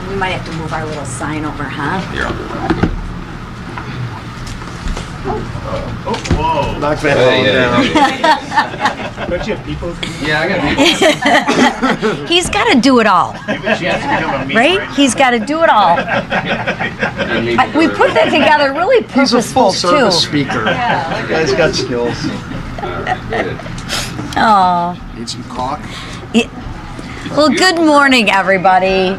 We might have to move our little sign over, huh? Here. Whoa. Knock that phone down. Don't you have people? Yeah, I got people. He's got to do it all, right? He's got to do it all. We put that together really He's a purposeful, too. full-service speaker. The guy's got skills. Oh. Need some caulk? Well, good morning, everybody.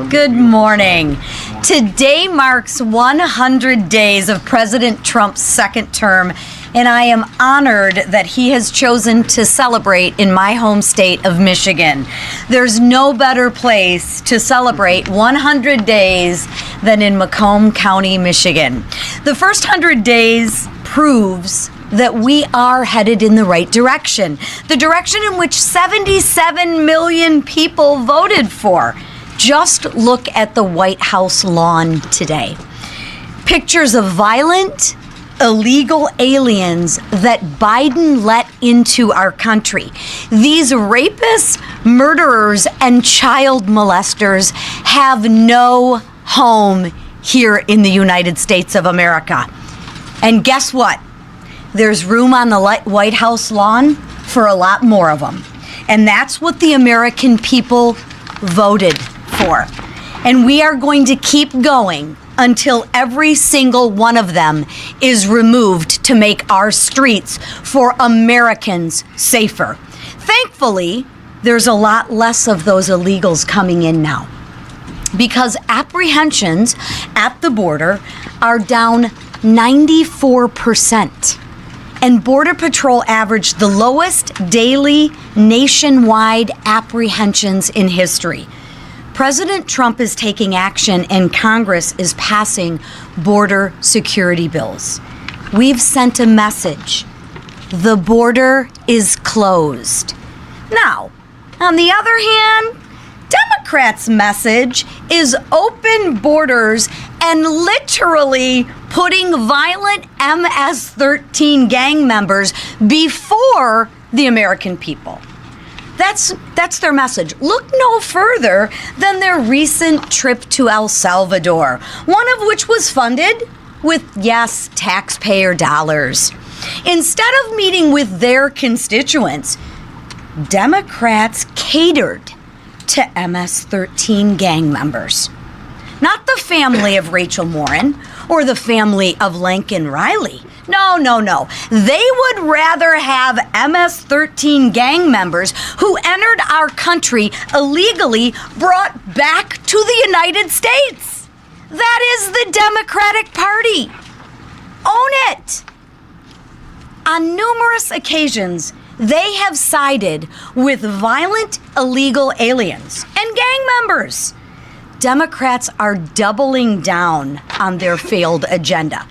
Good morning. Today marks 100 days of President Trump's second term, and I am honored that he has chosen to celebrate in my home state of Michigan. There's no better place to celebrate 100 days than in Macomb County, Michigan. The first 100 days proves that we are headed in the right direction, the direction in which 77 million people voted for. Just look at the White House lawn today. Pictures of violent, illegal aliens that Biden let into our country. These rapists, murderers, and child molesters have no home here in the United States of America. And guess what? There's room on the White House lawn for a lot more of them. And that's what the American people voted for. And we are going to keep going until every single one of them is removed to make our streets for Americans safer. Thankfully, there's a lot less of those illegals coming in now, because apprehensions at the border are down 94%. And Border Patrol averaged the lowest daily nationwide apprehensions in history. President Trump is taking action and Congress is passing border security bills. We've sent a message. The border is closed. Now, on the other hand, Democrats' message is open borders and literally putting violent MS-13 gang members before the American people. That's their message. Look no further than their recent trip to El Salvador, one of which was funded with, yes, taxpayer dollars. Instead of meeting with their constituents, Democrats catered to MS-13 gang members. Not the family of Rachel Morin or the family of Lincoln Riley. No. They would rather have MS-13 gang members who entered our country illegally brought back to the United States. That is the Democratic Party. Own it. On numerous occasions, they have sided with violent illegal aliens and gang members. Democrats are doubling down on their failed agenda.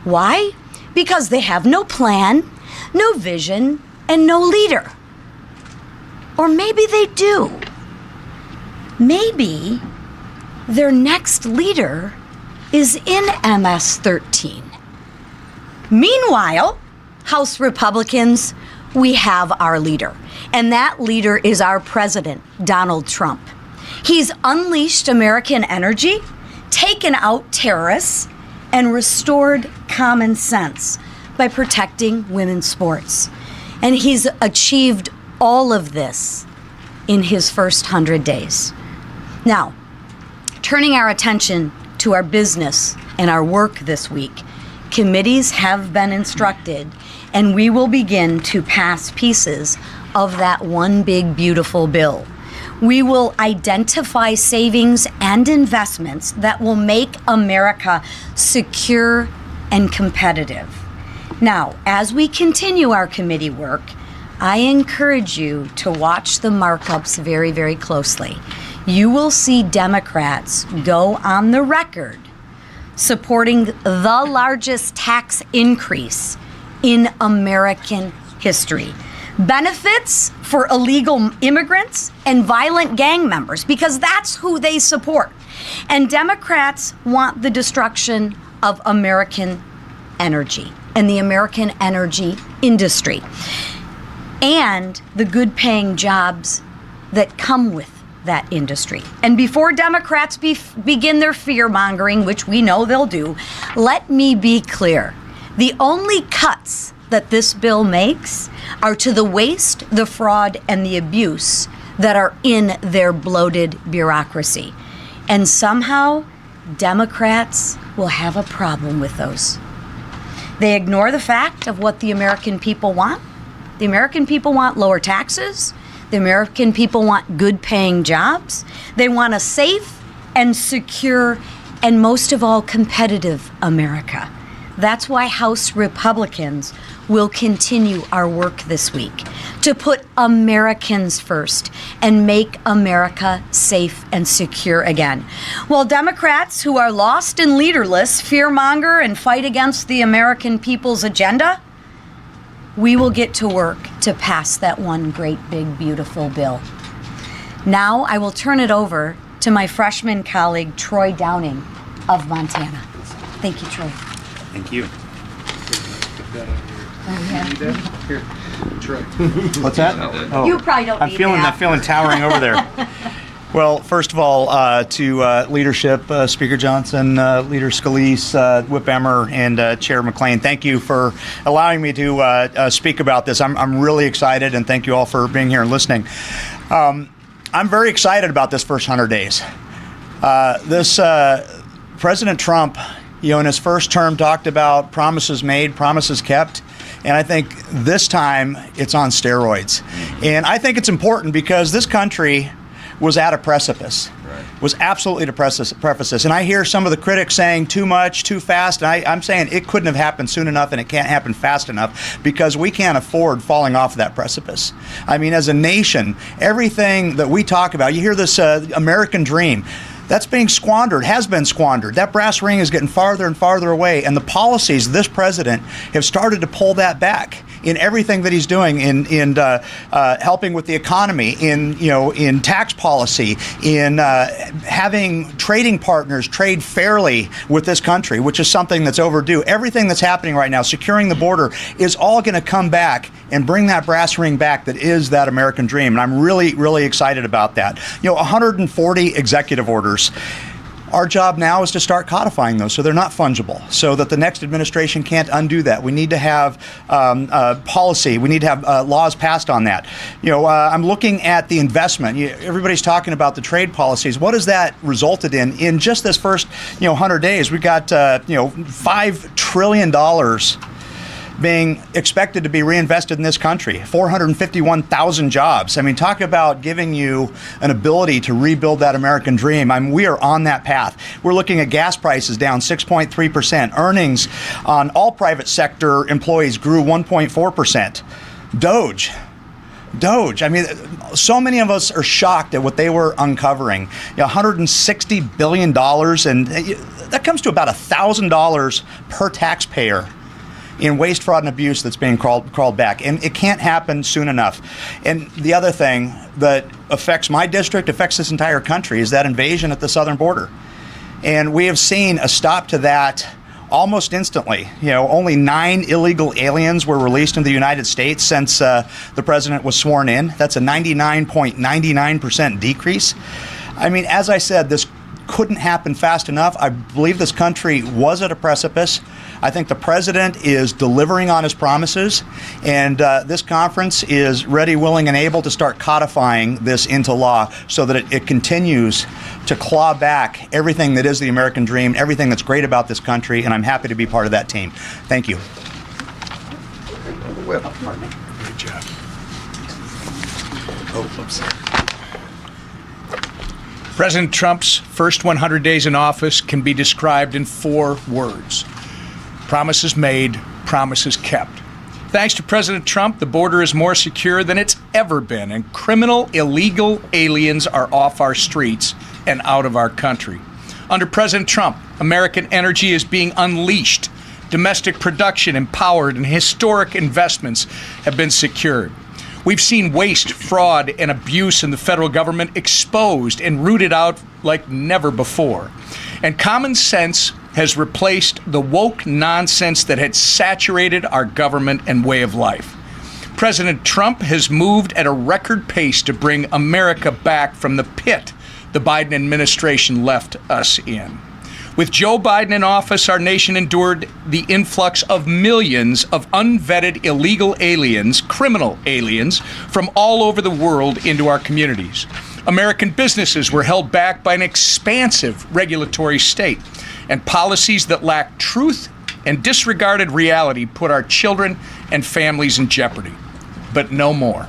Why? Because they have no plan, no vision, and no leader. Or maybe they do. Maybe their next leader is in MS-13. Meanwhile, House Republicans, we have our leader. And that leader is our president, Donald Trump. He's unleashed American energy, taken out terrorists, and restored common sense by protecting women's sports. And he's achieved all of this in his first 100 days. Now, turning our attention to our business and our work this week, committees have been instructed, and we will begin to pass pieces of that one big, beautiful bill. We will identify savings and investments that will make America secure and competitive. Now, as we continue our committee work, I encourage you to watch the markups very, very closely. You will see Democrats go on the record supporting the largest tax increase in American history. Benefits for illegal immigrants and violent gang members, because that's who they support. And Democrats want the destruction of American energy and the American energy industry and the good-paying jobs that come with that industry. And before Democrats begin their fear-mongering, which we know they'll do, let me be clear. The only cuts that this bill makes are to the waste, the fraud, and the abuse that are in their bloated bureaucracy. And somehow, Democrats will have a problem with those. They ignore the fact of what the American people want. The American people want lower taxes. The American people want good-paying jobs. They want a safe and secure and, most of all, competitive America. That's why House Republicans will continue our work this week to put Americans first and make America safe and secure again. While Democrats who are lost and leaderless fearmonger and fight against the American people's agenda, we will get to work to pass that one great, big, beautiful bill. Now I will turn it over to my freshman colleague, Troy Downing of Montana. Thank you, Troy. Thank you. Here, Troy. What's that? Oh, You probably don't need that. I'm feeling towering over there. Well, first of all, to leadership, Speaker Johnson, Leader Scalise, Whip Emmer, and Chair McClain, thank you for allowing me to speak about this. I'm really excited, and thank you all for being here and listening. I'm very excited about this first 100 days. President Trump, in his first term talked about promises made, promises kept. And I think this time it's on steroids. And I think it's important because this country was at a precipice, was absolutely at a precipice. And I hear some of the critics saying too much, too fast. And I'm saying it couldn't have happened soon enough and it can't happen fast enough because we can't afford falling off of that precipice. I mean, as a nation, everything that we talk about, you hear this American dream, that's being squandered, has been squandered. That brass ring is getting farther and farther away, and the policies of this president have started to pull that back in everything that he's doing, in helping with the economy, in tax policy, in having trading partners trade fairly with this country, which is something that's overdue. Everything that's happening right now, securing the border, is all going to come back and bring that brass ring back that is that American dream. And I'm really, really excited about that. 140 executive orders. Our job now is to start codifying those so they're not fungible, so that the next administration can't undo that. We need to have policy. We need to have laws passed on that. I'm looking at the investment. Everybody's talking about the trade policies. What has that resulted in? In just this first 100 days, we got $5 trillion being expected to be reinvested in this country, 451,000 jobs. I mean, talk about giving you an ability to rebuild that American dream. We are on that path. We're looking at gas prices down 6.3%. Earnings on all private sector employees grew 1.4%. Doge. I mean, so many of us are shocked at what they were uncovering. $160 billion, and that comes to about $1,000 per taxpayer in waste, fraud, and abuse that's being crawled back. And it can't happen soon enough. And the other thing that affects my district, affects this entire country, is that invasion at the southern border. And we have seen a stop to that almost instantly. Only 9 illegal aliens were released in the United States since the president was sworn in. That's a 99.99% decrease. I mean, as I said, this couldn't happen fast enough. I believe this country was at a precipice. I think the president is delivering on his promises, and this conference is ready, willing, and able to start codifying this into law so that it continues to claw back everything that is the American dream, everything that's great about this country, and I'm happy to be part of that team. Thank you. Whip. Great job. President Trump's first 100 days in office can be described in 4 words. Promises made, promises kept. Thanks to President Trump, the border is more secure than it's ever been, and criminal, illegal aliens are off our streets and out of our country. Under President Trump, American energy is being unleashed. Domestic production empowered, and historic investments have been secured. We've seen waste, fraud, and abuse in the federal government exposed and rooted out like never before. And common sense has replaced the woke nonsense that had saturated our government and way of life. President Trump has moved at a record pace to bring America back from the pit the Biden administration left us in. With Joe Biden in office, our nation endured the influx of millions of unvetted illegal aliens, criminal aliens, from all over the world into our communities. American businesses were held back by an expansive regulatory state, and policies that lacked truth and disregarded reality put our children and families in jeopardy. But no more.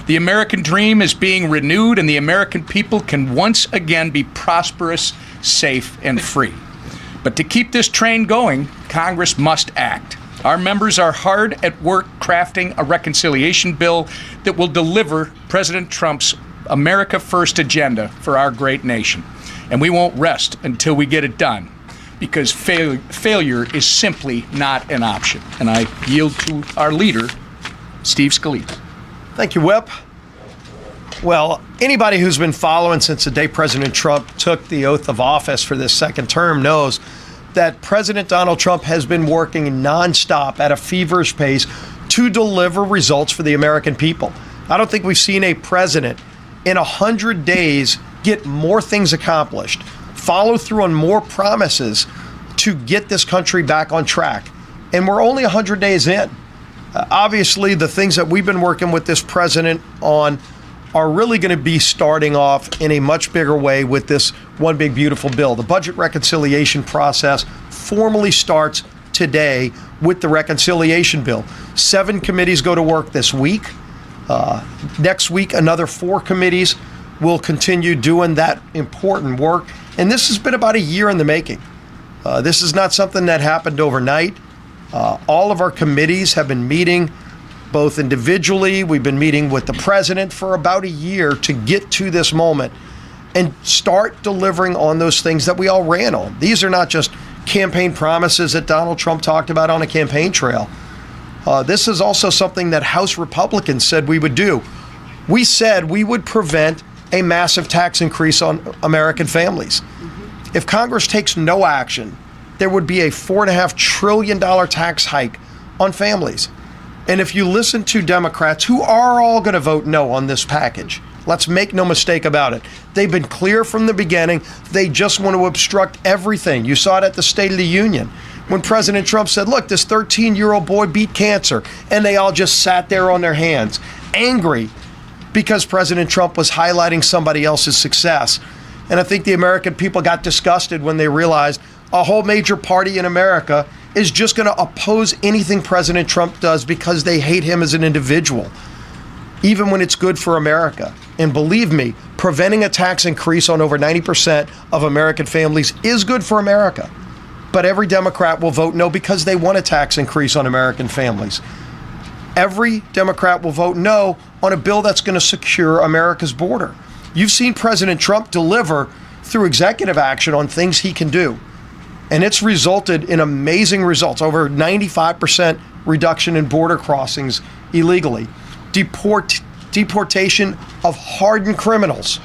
The American dream is being renewed, and the American people can once again be prosperous, safe, and free. But to keep this train going, Congress must act. Our members are hard at work crafting a reconciliation bill that will deliver President Trump's America First agenda for our great nation. And we won't rest until we get it done, because failure is simply not an option. And I yield to our leader, Steve Scalise. Thank you, Whip. Well, anybody who's been following since the day President Trump took the oath of office for this second term knows that President Donald Trump has been working nonstop at a feverish pace to deliver results for the American people. I don't think we've seen a president in 100 days get more things accomplished, follow through on more promises to get this country back on track. And we're only 100 days in. Obviously, the things that we've been working with this president on are really going to be starting off in a much bigger way with this one big beautiful bill. The budget reconciliation process formally starts today with the reconciliation bill. 7 committees go to work this week. Next week, another 4 committees will continue doing that important work. And this has been about a year in the making. This is not something that happened overnight. All of our committees have been meeting both individually. We've been meeting with the president for about a year to get to this moment and start delivering on those things that we all ran on. These are not just campaign promises that Donald Trump talked about on a campaign trail. This is also something that House Republicans said we would do. We said we would prevent a massive tax increase on American families. If Congress takes no action, there would be a $4.5 trillion tax hike on families. And if you listen to Democrats, who are all going to vote no on this package, let's make no mistake about it. They've been clear from the beginning. They just want to obstruct everything. You saw it at the State of the Union when President Trump said, look, this 13-year-old boy beat cancer. And they all just sat there on their hands, angry because President Trump was highlighting somebody else's success. And I think the American people got disgusted when they realized a whole major party in America is just going to oppose anything President Trump does because they hate him as an individual, even when it's good for America. And believe me, preventing a tax increase on over 90% of American families is good for America. But every Democrat will vote no because they want a tax increase on American families. Every Democrat will vote no on a bill that's going to secure America's border. You've seen President Trump deliver through executive action on things he can do. And it's resulted in amazing results, over 95% reduction in border crossings illegally, deportation of hardened criminals,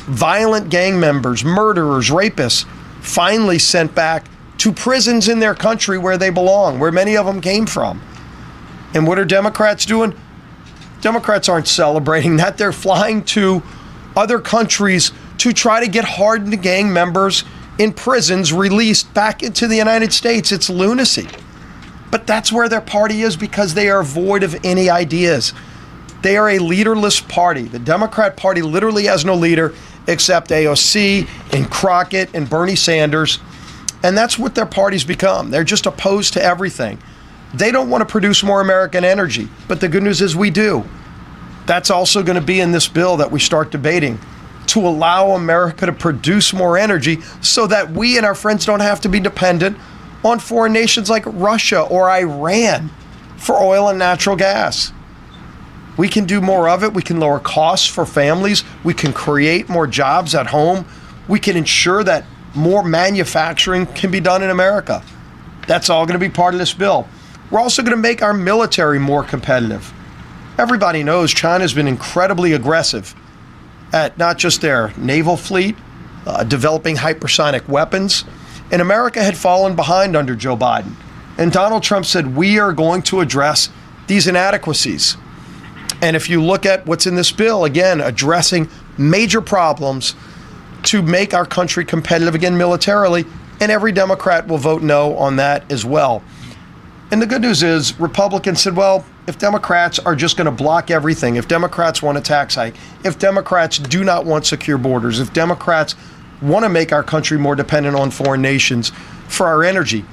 violent gang members, murderers, rapists, finally sent back to prisons in their country where they belong, where many of them came from. And what are Democrats doing? Democrats aren't celebrating that. They're flying to other countries to try to get hardened gang members in prisons released back into the United States. It's lunacy. But that's where their party is because they are void of any ideas. They are a leaderless party. The Democrat Party literally has no leader except AOC and Crockett and Bernie Sanders. And that's what their party's become. They're just opposed to everything. They don't want to produce more American energy. But the good news is we do. That's also going to be in this bill that we start debating, to allow America to produce more energy so that we and our friends don't have to be dependent on foreign nations like Russia or Iran for oil and natural gas. We can do more of it. We can lower costs for families. We can create more jobs at home. We can ensure that more manufacturing can be done in America. That's all going to be part of this bill. We're also going to make our military more competitive. Everybody knows China's been incredibly aggressive at not just their naval fleet, developing hypersonic weapons. And America had fallen behind under Joe Biden. And Donald Trump said, we are going to address these inadequacies. And if you look at what's in this bill, again, addressing major problems to make our country competitive again militarily, and every Democrat will vote no on that as well. And the good news is Republicans said, well, if Democrats are just going to block everything, if Democrats want a tax hike, if Democrats do not want secure borders, if Democrats want to make our country more dependent on foreign nations for our energy,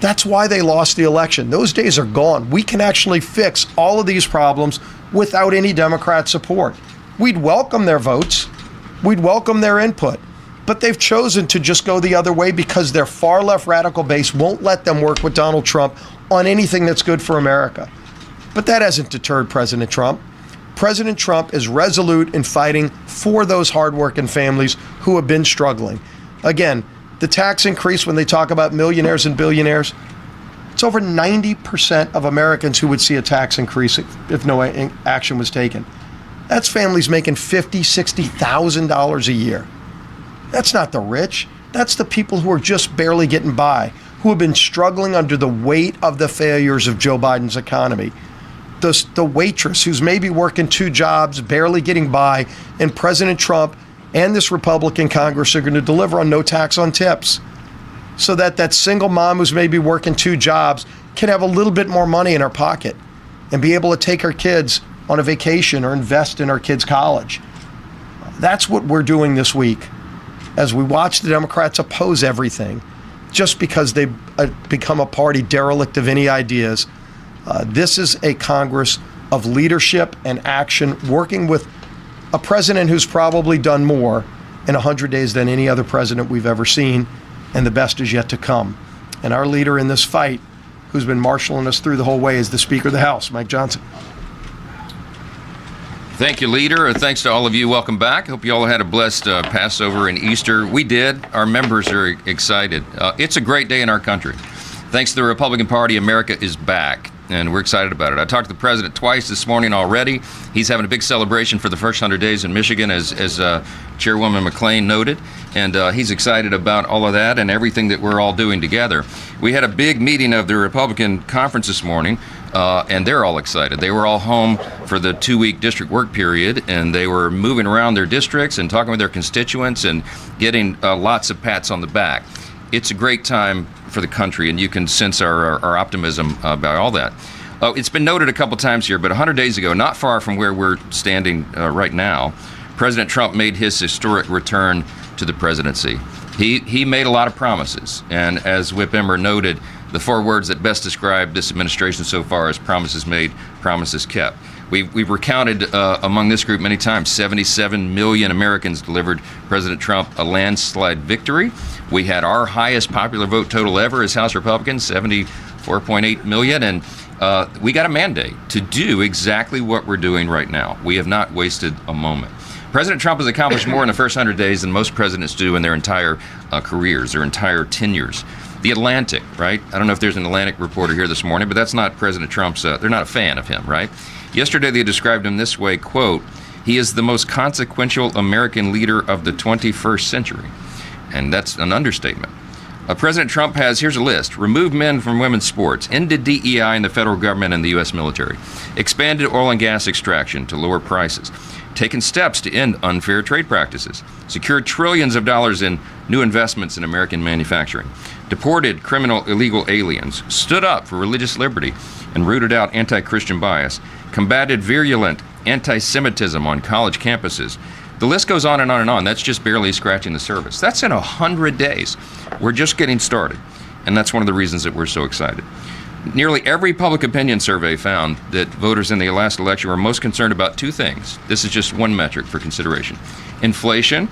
that's why they lost the election. Those days are gone. We can actually fix all of these problems without any Democrat support. We'd welcome their votes. We'd welcome their input. But they've chosen to just go the other way because their far left radical base won't let them work with Donald Trump on anything that's good for America. But that hasn't deterred President Trump. President Trump is resolute in fighting for those hardworking families who have been struggling. Again, the tax increase, when they talk about millionaires and billionaires, it's over 90% of Americans who would see a tax increase if no action was taken. That's families making $50,000, $60,000 a year. That's not the rich. That's the people who are just barely getting by, who have been struggling under the weight of the failures of Joe Biden's economy. The waitress who's maybe working 2 jobs, barely getting by, and President Trump and this Republican Congress are going to deliver on no tax on tips, so that that single mom who's maybe working 2 jobs can have a little bit more money in her pocket and be able to take her kids on a vacation or invest in her kids' college. That's what we're doing this week as we watch the Democrats oppose everything just because they've become a party derelict of any ideas. This is a Congress of leadership and action, working with a president who's probably done more in 100 days than any other president we've ever seen, and the best is yet to come. And our leader in this fight, who's been marshaling us through the whole way, is the Speaker of the House, Mike Johnson. Thank you, Leader. Thanks to all of you. Welcome back. Hope you all had a blessed Passover and Easter. We did. Our members are excited. It's a great day in our country. Thanks to the Republican Party, America is back, and we're excited about it. I talked to the president twice this morning already. He's having a big celebration for the first 100 days in Michigan, as Chairwoman McClain noted, and he's excited about all of that and everything that we're all doing together. We had a big meeting of the Republican conference this morning, and they're all excited. They were all home for the 2-week district work period, and they were moving around their districts and talking with their constituents and getting lots of pats on the back. It's a great time for the country, and you can sense our optimism about all that. It's been noted a couple times here, but 100 days ago, not far from where we're standing right now, President Trump made his historic return to the presidency. He made a lot of promises, and as Whip Emmer noted, the 4 words that best describe this administration so far is promises made, promises kept. We've recounted among this group many times, 77 million Americans delivered President Trump a landslide victory. We had our highest popular vote total ever as House Republicans, 74.8 million, and we got a mandate to do exactly what we're doing right now. We have not wasted a moment. President Trump has accomplished more in the first 100 days than most presidents do in their entire careers, their entire tenures. The Atlantic, right? I don't know if there's an Atlantic reporter here this morning, but that's not President Trump's, they're not a fan of him, right? Yesterday they described him this way, quote, "He is the most consequential American leader of the 21st century." And that's an understatement. President Trump has, here's a list, removed men from women's sports, ended DEI in the federal government and the U.S. military, expanded oil and gas extraction to lower prices, taken steps to end unfair trade practices, secured trillions of dollars in new investments in American manufacturing, deported criminal illegal aliens, stood up for religious liberty and rooted out anti-Christian bias, combated virulent anti-Semitism on college campuses. The list goes on and on and on. That's just barely scratching the surface. That's in 100 days. We're just getting started, and that's one of the reasons that we're so excited. Nearly every public opinion survey found that voters in the last election were most concerned about 2 things. This is just one metric for consideration: inflation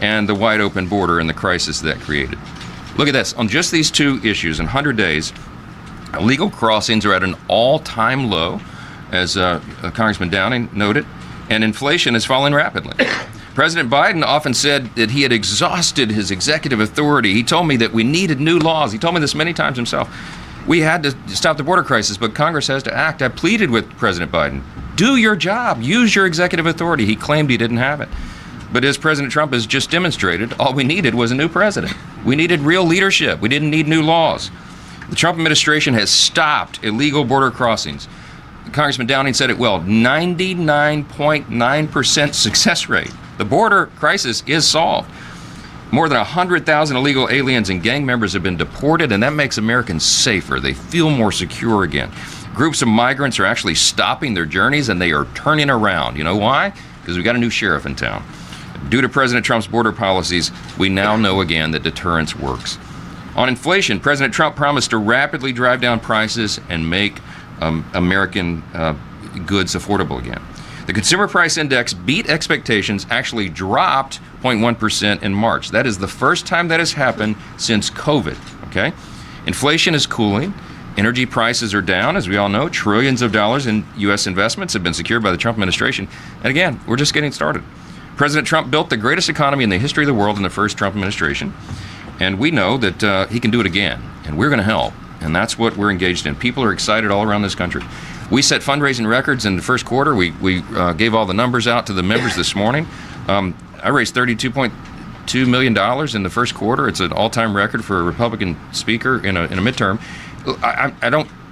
and the wide open border and the crisis that created. Look at this. On just these 2 issues, in 100 days, illegal crossings are at an all-time low, as Congressman Downing noted, and inflation is falling rapidly. President Biden often said that he had exhausted his executive authority. He told me that we needed new laws. He told me this many times himself. We had to stop the border crisis, but Congress has to act. I pleaded with President Biden, do your job, use your executive authority. He claimed he didn't have it. But as President Trump has just demonstrated, all we needed was a new president. We needed real leadership. We didn't need new laws. The Trump administration has stopped illegal border crossings. Congressman Downing said it well, 99.9% success rate. The border crisis is solved. More than 100,000 illegal aliens and gang members have been deported, and that makes Americans safer. They feel more secure again. Groups of migrants are actually stopping their journeys, and they are turning around. You know why? Because we got a new sheriff in town. Due to President Trump's border policies, we now know again that deterrence works. On inflation, President Trump promised to rapidly drive down prices and make American goods affordable again. The Consumer Price Index beat expectations, actually dropped 0.1% in March. That is the first time that has happened since COVID, okay? Inflation is cooling. Energy prices are down, as we all know. Trillions of dollars in U.S. investments have been secured by the Trump administration. And again, we're just getting started. President Trump built the greatest economy in the history of the world in the first Trump administration. And we know that he can do it again. And we're going to help. And that's what we're engaged in. People are excited all around this country. We set fundraising records in the first quarter. We gave all the numbers out to the members this morning. I raised $32.2 million in the first quarter. It's an all-time record for a Republican speaker in a midterm.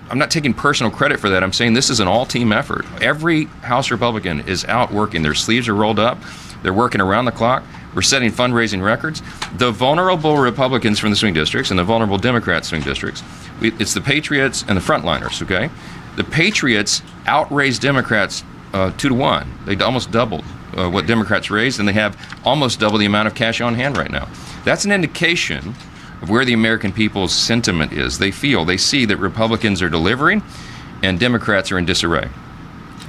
I'm not taking personal credit for that. I'm saying this is an all-team effort. Every House Republican is out working. Their sleeves are rolled up. They're working around the clock. We're setting fundraising records. The vulnerable Republicans from the swing districts and the vulnerable Democrat swing districts, it's the Patriots and the frontliners, okay? The Patriots outraised Democrats 2-1. They almost doubled what Democrats raised, and they have almost double the amount of cash on hand right now. That's an indication of where the American people's sentiment is. They see that Republicans are delivering and Democrats are in disarray.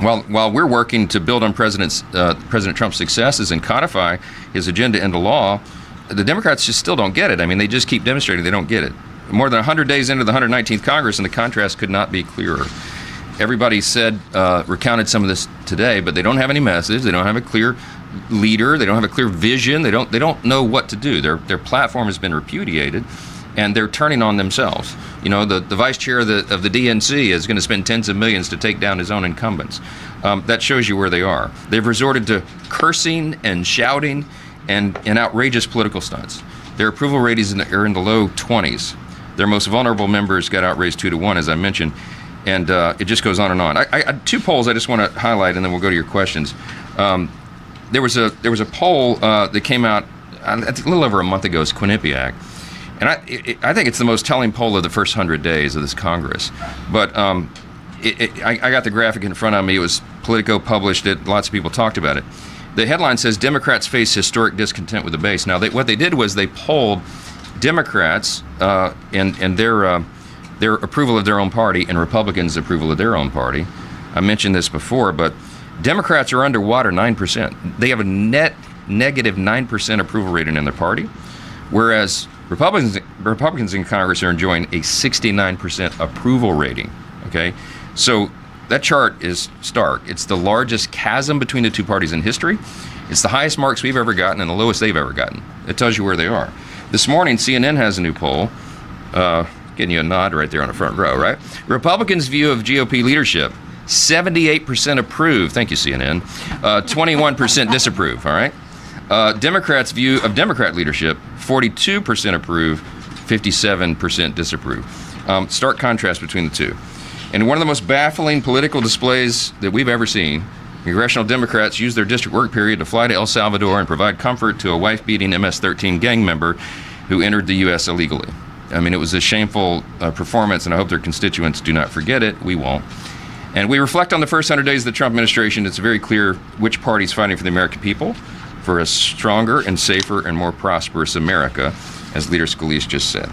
While we're working to build on President Trump's successes and codify his agenda into law, the Democrats just still don't get it. I mean, they just keep demonstrating they don't get it. More than 100 days into the 119th Congress, and the contrast could not be clearer. Everybody recounted some of this today, but they don't have any message. They don't have a clear leader. They don't have a clear vision. They don't know what to do. Their platform has been repudiated, and they're turning on themselves. You know, the vice chair of the DNC is going to spend tens of millions to take down his own incumbents. That shows you where they are. They've resorted to cursing and shouting and outrageous political stunts. Their approval ratings are in the low 20s. Their most vulnerable members got outraised 2-1, as I mentioned. And it just goes on and on. I two polls I just want to highlight, and then we'll go to your questions. There was a poll that came out I think a little over a month ago. It's Quinnipiac, and I think it's the most telling poll of the first 100 days of this Congress. But I got the graphic in front of me. It was Politico published it. Lots of people talked about it. The headline says Democrats face historic discontent with the base. Now, what they did was they polled Democrats and their approval of their own party and Republicans' approval of their own party. I mentioned this before, but Democrats are underwater 9%. They have a net negative 9% approval rating in their party, whereas Republicans in Congress are enjoying a 69% approval rating, okay? So that chart is stark. It's the largest chasm between the two parties in history. It's the highest marks we've ever gotten and the lowest they've ever gotten. It tells you where they are. This morning, CNN has a new poll. Getting you a nod right there on the front row, right? Republicans' view of GOP leadership, 78% approve. Thank you, CNN. 21% disapprove, all right? Democrats' view of Democrat leadership, 42% approve, 57% disapprove. Stark contrast between the two. And one of the most baffling political displays that we've ever seen, congressional Democrats used their district work period to fly to El Salvador and provide comfort to a wife-beating MS-13 gang member who entered the U.S. illegally. I mean, it was a shameful performance, and I hope their constituents do not forget it. We won't. And we reflect on the first 100 days of the Trump administration. It's very clear which party is fighting for the American people, for a stronger and safer and more prosperous America, as Leader Scalise just said.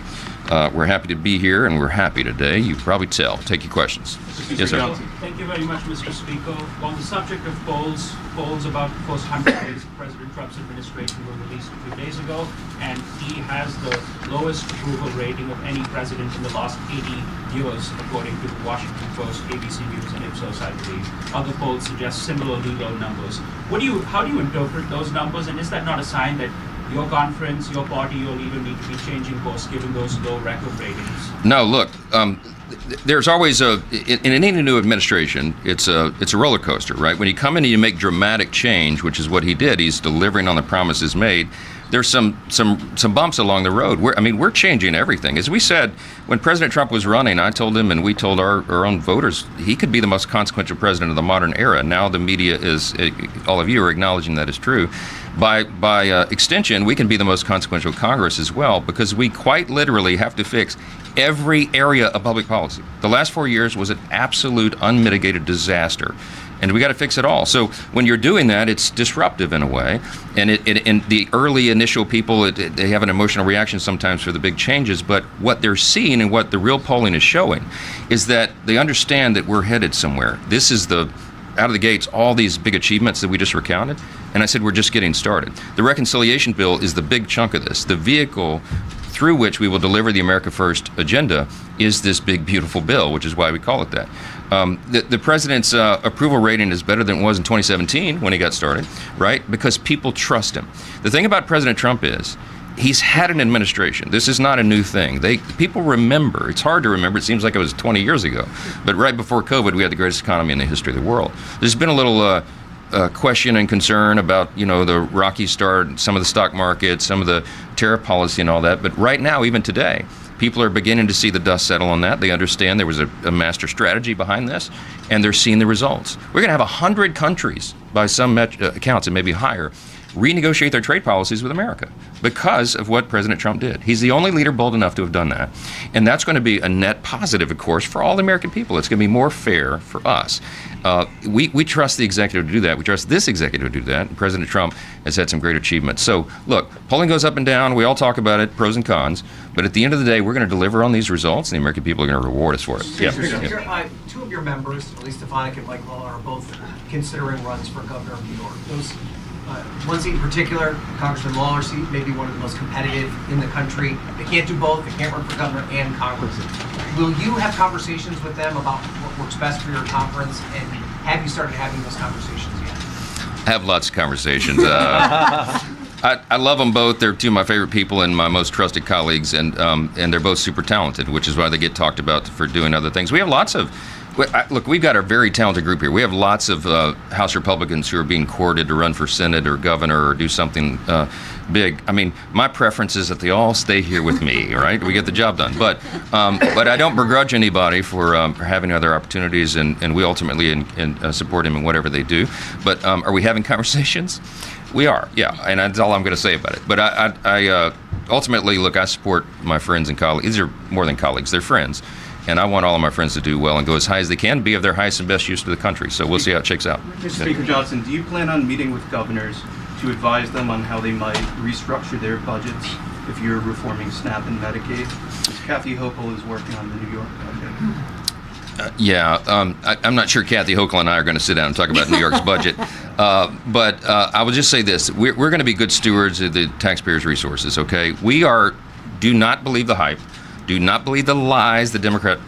We're happy to be here, and we're happy today. You can probably tell. Take your questions. Yes, sir. Thank you very much, Mr. Speaker. On the subject of polls about the first 100 days of President Trump's administration were released a few days ago, and he has the lowest approval rating of any president in the last 80 years, according to the Washington Post, ABC News, and Ipsos, I believe. Other polls suggest similarly low numbers. How do you interpret those numbers, and is that not a sign that your conference, your party, your leader need to be changing course given those low record ratings? No, look, there's always in any new administration, it's a roller coaster, right? When you come in and you make dramatic change, which is what he did, he's delivering on the promises made. there's some bumps along the road. We're changing everything. As we said, when President Trump was running, I told him, and we told our own voters, he could be the most consequential president of the modern era. Now the media is, all of you are acknowledging that is true. By extension, we can be the most consequential Congress as well, because we quite literally have to fix every area of public policy. The last 4 years was an absolute unmitigated disaster, and we got to fix it all. So when you're doing that, it's disruptive in a way, and the early initial people, they have an emotional reaction sometimes for the big changes, but what they're seeing and what the real polling is showing is that they understand that we're headed somewhere. This is out of the gates, all these big achievements that we just recounted, and I said we're just getting started. The reconciliation bill is the big chunk of this. The vehicle through which we will deliver the America First agenda is this big, beautiful bill, which is why we call it that. The president's approval rating is better than it was in 2017 when he got started, right? Because people trust him. The thing about President Trump is he's had an administration. This is not a new thing. People remember. It's hard to remember. It seems like it was 20 years ago. But right before COVID, we had the greatest economy in the history of the world. There's been a little question and concern about, the rocky start, some of the stock market, some of the tariff policy and all that. But right now, even today, people are beginning to see the dust settle on that. They understand there was a master strategy behind this, and they're seeing the results. We're going to have 100 countries, by some accounts, and maybe higher, renegotiate their trade policies with America because of what President Trump did. He's the only leader bold enough to have done that. And that's going to be a net positive, of course, for all the American people. It's going to be more fair for us. We trust the executive to do that. We trust this executive to do that. And President Trump has had some great achievements. So, look, polling goes up and down. We all talk about it, pros and cons. But at the end of the day, we're going to deliver on these results, and the American people are going to reward us for it. Yeah. Two of your members, at least Stefanik and Michael, are both considering runs for governor of New York. Those one seat in particular, Congressman Lawler's seat, may be one of the most competitive in the country. They can't do both. They can't run for governor and Congress. Will you have conversations with them about what works best for your conference? And have you started having those conversations yet? I have lots of conversations. I love them both. They're two of my favorite people and my most trusted colleagues, and they're both super talented, which is why they get talked about for doing other things. We have lots of Look, we've got a very talented group here. We have lots of House Republicans who are being courted to run for Senate or governor or do something big. I mean, my preference is that they all stay here with me, right? We get the job done. But I don't begrudge anybody for having other opportunities, and we ultimately support them in whatever they do. But are we having conversations? We are, yeah, and that's all I'm going to say about it. But I ultimately, look, I support my friends and colleagues. These are more than colleagues, they're friends. And I want all of my friends to do well and go as high as they can, be of their highest and best use to the country. So we'll see how it shakes out. Mr. Speaker Johnson, do you plan on meeting with governors to advise them on how they might restructure their budgets if you're reforming SNAP and Medicaid? Kathy Hochul is working on the New York budget. I'm not sure Kathy Hochul and I are going to sit down and talk about New York's budget. But I will just say this. We're going to be good stewards of the taxpayers' resources, okay? Do not believe the hype. Do not believe the lies the Democrat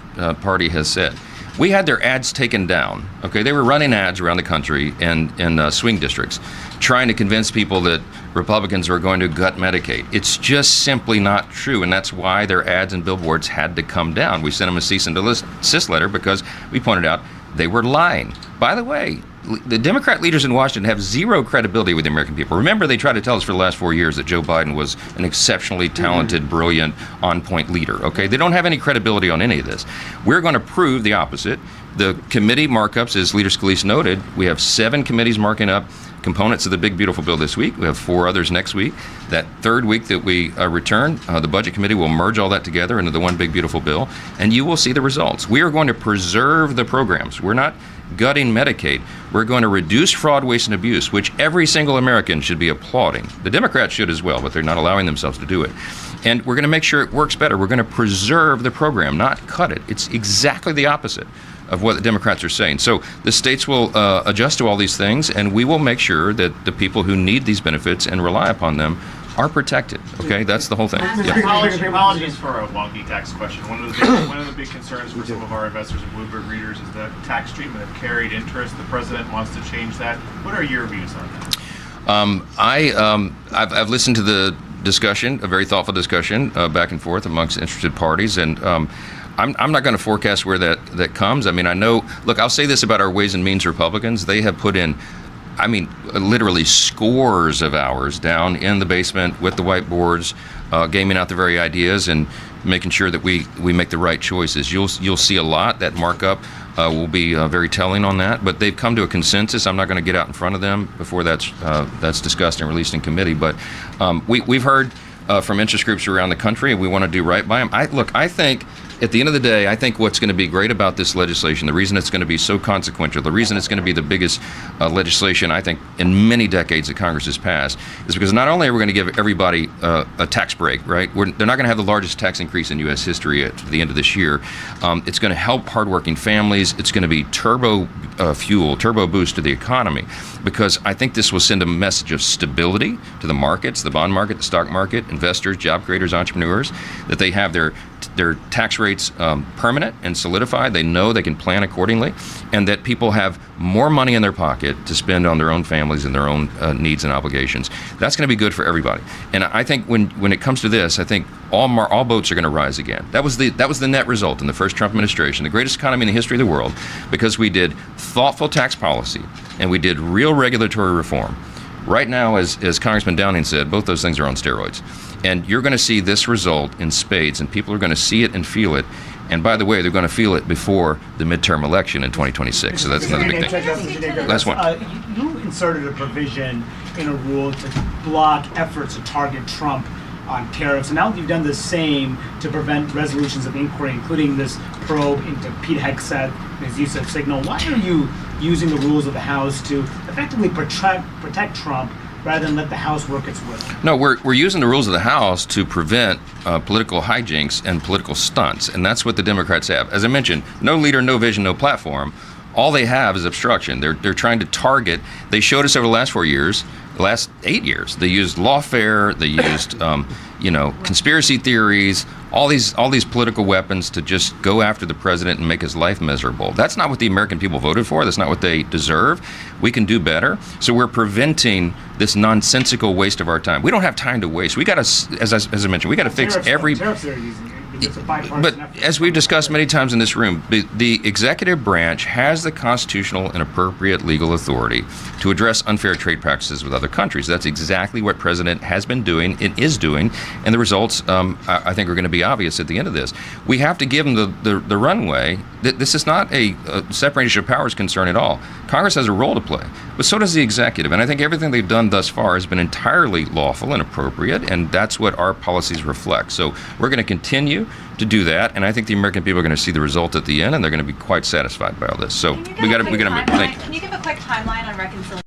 Party has said. We had their ads taken down, okay? They were running ads around the country in swing districts, trying to convince people that Republicans were going to gut Medicaid. It's just simply not true, and that's why their ads and billboards had to come down. We sent them a cease and desist letter because we pointed out they were lying. By the way, the Democrat leaders in Washington have zero credibility with the American people. Remember, they tried to tell us for the last 4 years that Joe Biden was an exceptionally talented, brilliant, on-point leader, okay? They don't have any credibility on any of this. We're going to prove the opposite. The committee markups, as Leader Scalise noted, we have 7 committees marking up components of the big, beautiful bill this week. We have 4 others next week. That third week that we return, the Budget Committee will merge all that together into the one big, beautiful bill, and you will see the results. We are going to preserve the programs. We're not gutting Medicaid. We're going to reduce fraud, waste, and abuse, which every single American should be applauding. The Democrats should as well, but they're not allowing themselves to do it. And we're going to make sure it works better. We're going to preserve the program, not cut it. It's exactly the opposite of what the Democrats are saying. So the states will adjust to all these things, and we will make sure that the people who need these benefits and rely upon them are protected. Okay, that's the whole thing. Yeah. Apologies for a wonky tax question. One of the big concerns for some of our investors and Bloomberg readers is the tax treatment of carried interest. The president wants to change that. What are your views on that? I've listened to the discussion, a very thoughtful discussion back and forth amongst interested parties, and I'm not going to forecast where that comes. I mean, I know. Look, I'll say this about our Ways and Means Republicans: they have put in I mean, literally scores of hours down in the basement with the whiteboards, gaming out the very ideas and making sure that we make the right choices. You'll see a lot. That markup will be very telling on that. But they've come to a consensus. I'm not going to get out in front of them before that's discussed and released in committee. But we've heard from interest groups around the country, and we want to do right by them. I think at the end of the day, I think what's going to be great about this legislation, the reason it's going to be so consequential, the reason it's going to be the biggest legislation, I think, in many decades that Congress has passed, is because not only are we going to give everybody a tax break, right? They're not going to have the largest tax increase in U.S. history at the end of this year. It's going to help hardworking families. It's going to be turbo boost to the economy, because I think this will send a message of stability to the markets, the bond market, the stock market, investors, job creators, entrepreneurs, that they have their tax rates permanent and solidified. They know they can plan accordingly, and that people have more money in their pocket to spend on their own families and their own needs and obligations. That's going to be good for everybody. And I think when it comes to this, I think all boats are going to rise again. That was the net result in the first Trump administration, the greatest economy in the history of the world, because we did thoughtful tax policy and we did real regulatory reform. Right now, as Congressman Downing said, both those things are on steroids. And you're going to see this result in spades, and people are going to see it and feel it. And by the way, they're going to feel it before the midterm election in 2026. So that's another big thing. Last one. You inserted a provision in a rule to block efforts to target Trump on tariffs. And now you've done the same to prevent resolutions of inquiry, including this probe into Pete Hegseth and his use of Signal. Why are you using the rules of the House to effectively protect Trump rather than let the House work its will? No, we're using the rules of the House to prevent political hijinks and political stunts, and that's what the Democrats have. As I mentioned, no leader, no vision, no platform. All they have is obstruction. They're trying to target. They showed us over the last 4 years, the last 8 years. They used lawfare. They used conspiracy theories. All these political weapons to just go after the president and make his life miserable. That's not what the American people voted for. That's not what they deserve. We can do better. So we're preventing this nonsensical waste of our time. We don't have time to waste. We got to, as I mentioned, we got to fix every. Tariffs they're using. But as we've discussed many times in this room, the executive branch has the constitutional and appropriate legal authority to address unfair trade practices with other countries. That's exactly what President has been doing and is doing, and the results, I think, are going to be obvious at the end of this. We have to give them the runway. This is not a separation of powers concern at all. Congress has a role to play, but so does the executive, and I think everything they've done thus far has been entirely lawful and appropriate, and that's what our policies reflect. So we're going to continue to do that, and I think the American people are going to see the result at the end, and they're going to be quite satisfied by all this. So we got to move. Thank you. Can you give a quick timeline on reconciliation?